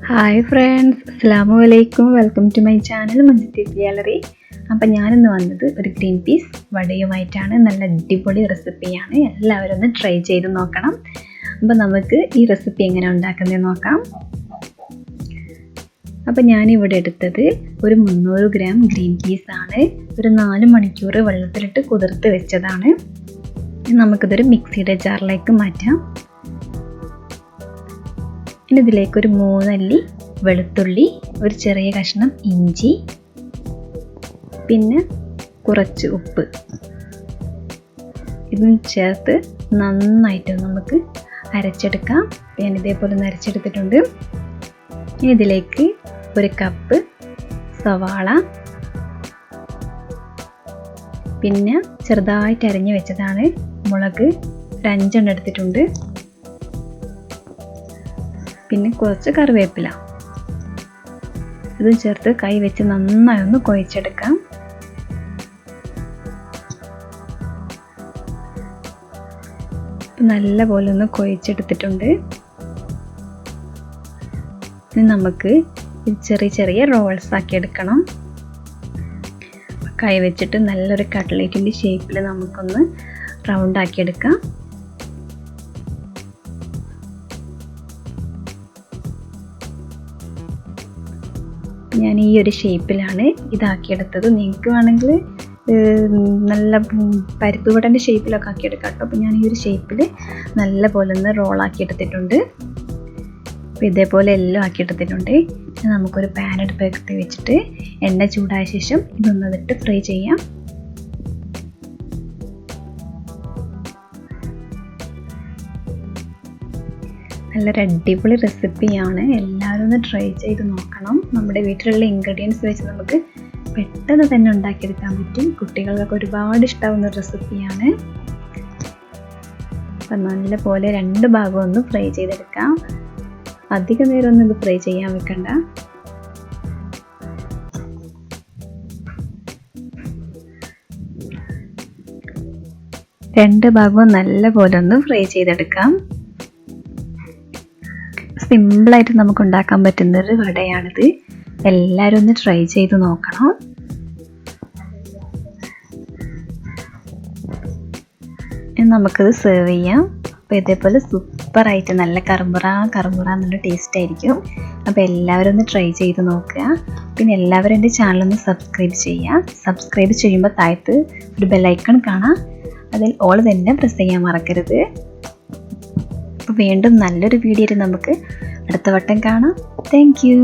Hi friends, അസ്സലാമു അലൈക്കും. Welcome to my channel Mownjathizz gallery. അപ്പോൾ ഞാനിന്ന് വന്നത് ഒരു ഗ്രീൻ പീസ് വടയുമായിട്ടാണ്. നല്ല അടിപൊളി റെസിപ്പിയാണ്, എല്ലാവരും ഒന്ന് ട്രൈ ചെയ്ത് നോക്കണം. അപ്പോൾ നമുക്ക് ഈ റെസിപ്പി എങ്ങനെ ഉണ്ടാക്കുന്നത് നോക്കാം. അപ്പോൾ ഞാനിവിടെ എടുത്തത് ഒരു 300 ഗ്രാം ഗ്രീൻ പീസാണ്. ഒരു 4 മണിക്കൂർ വെള്ളത്തിലിട്ട് കുതിർത്ത് വെച്ചതാണ്. നമുക്കിതൊരു മിക്സിയുടെ ജാറിലേക്ക് മാറ്റാം. ഇനി ഇതിലേക്ക് ഒരു 3 അല്ലി വെളുത്തുള്ളി, ഒരു ചെറിയ കഷ്ണം ഇഞ്ചി, പിന്നെ കുറച്ച് ഉപ്പ് ഇതും ചേർത്ത് നന്നായിട്ട് നമുക്ക് അരച്ചെടുക്കാം. ഞാൻ ഇതേപോലെ ഒന്ന് അരച്ചെടുത്തിട്ടുണ്ട്. ഇനി ഇതിലേക്ക് ഒരു കപ്പ് സവാള, പിന്നെ ചെറുതായിട്ട് അരിഞ്ഞു വെച്ചതാണ് മുളക്, ഒരു 5 എണ്ണം എടുത്തിട്ടുണ്ട്. പിന്നെ കുറച്ച് കറിവേപ്പില, ഇതും ചേർത്ത് കൈ വെച്ച് നന്നായി ഒന്ന് കുഴച്ചെടുക്കാം. നല്ല പോലെ ഒന്ന് കുഴച്ചെടുത്തിട്ടുണ്ട്. ഇനി നമുക്ക് ചെറിയ ചെറിയ റോൾസ് ആക്കി എടുക്കണം. കൈ വെച്ചിട്ട് നല്ലൊരു കട്ട്ലേറ്റിൻ്റെ ഷേപ്പിൽ നമുക്കൊന്ന് റൗണ്ട് ആക്കി എടുക്കാം. ഞാൻ ഈ ഒരു ഷേപ്പിലാണ് ഇതാക്കിയെടുത്തത്. നിങ്ങൾക്ക് വേണമെങ്കിൽ നല്ല പരിപ്പ് വടൻ്റെ ഷേപ്പിലൊക്കെ ആക്കിയെടുക്കാം കേട്ടോ. അപ്പോൾ ഞാൻ ഈ ഒരു ഷേപ്പിൽ നല്ല പോലെ ഒന്ന് റോളാക്കി എടുത്തിട്ടുണ്ട്. അപ്പോൾ ഇതേപോലെ എല്ലാം ആക്കിയെടുത്തിട്ടുണ്ട്. നമുക്കൊരു പാൻ അടുപ്പത്ത് വെച്ചിട്ട് എണ്ണ ചൂടായ ശേഷം ഇതൊന്നിട്ട് ഫ്രൈ ചെയ്യാം. നല്ലൊരു അടിപൊളി റെസിപ്പിയാണ്, എല്ലാവരും ഒന്ന് ട്രൈ ചെയ്ത് നോക്കണം. നമ്മുടെ വീട്ടിലുള്ള ഇൻഗ്രീഡിയൻസ് വെച്ച് നമുക്ക് പെട്ടെന്ന് തന്നെ ഉണ്ടാക്കിയെടുക്കാൻ പറ്റും. കുട്ടികൾക്കൊക്കെ ഒരുപാട് ഇഷ്ടമാവുന്ന റെസിപ്പിയാണ്. അപ്പം നല്ല പോലെ 2 ഭാഗം ഒന്ന് ഫ്രൈ ചെയ്തെടുക്കാം. അധിക നേരം ഒന്നും ഇത് ഫ്രൈ ചെയ്യാൻ വെക്കണ്ട. രണ്ട് ഭാഗവും നല്ല പോലെ ഒന്ന് ഫ്രൈ ചെയ്തെടുക്കാം. സിമ്പിളായിട്ട് നമുക്ക് ഉണ്ടാക്കാൻ പറ്റുന്നൊരു വടയാണിത്. എല്ലാവരും ഒന്ന് ട്രൈ ചെയ്ത് നോക്കണം. നമുക്കിത് സെർവ് ചെയ്യാം. അപ്പോൾ ഇതേപോലെ സൂപ്പറായിട്ട് നല്ല കറുമുറ എന്നുള്ള ടേസ്റ്റ് ആയിരിക്കും. അപ്പോൾ എല്ലാവരും ഒന്ന് ട്രൈ ചെയ്ത് നോക്കുക. പിന്നെ എല്ലാവരും എൻ്റെ ചാനലൊന്ന് സബ്സ്ക്രൈബ് ചെയ്യുക. സബ്സ്ക്രൈബ് ചെയ്യുമ്പോൾ താഴത്ത് ഒരു ബെല്ലൈക്കൺ കാണാം, അതിൽ ഓൾ തന്നെ പ്രസ് ചെയ്യാൻ മറക്കരുത്. അപ്പോൾ വീണ്ടും നല്ലൊരു വീഡിയോയിൽ നമുക്ക് അടുത്ത വട്ടം കാണാം. Thank you.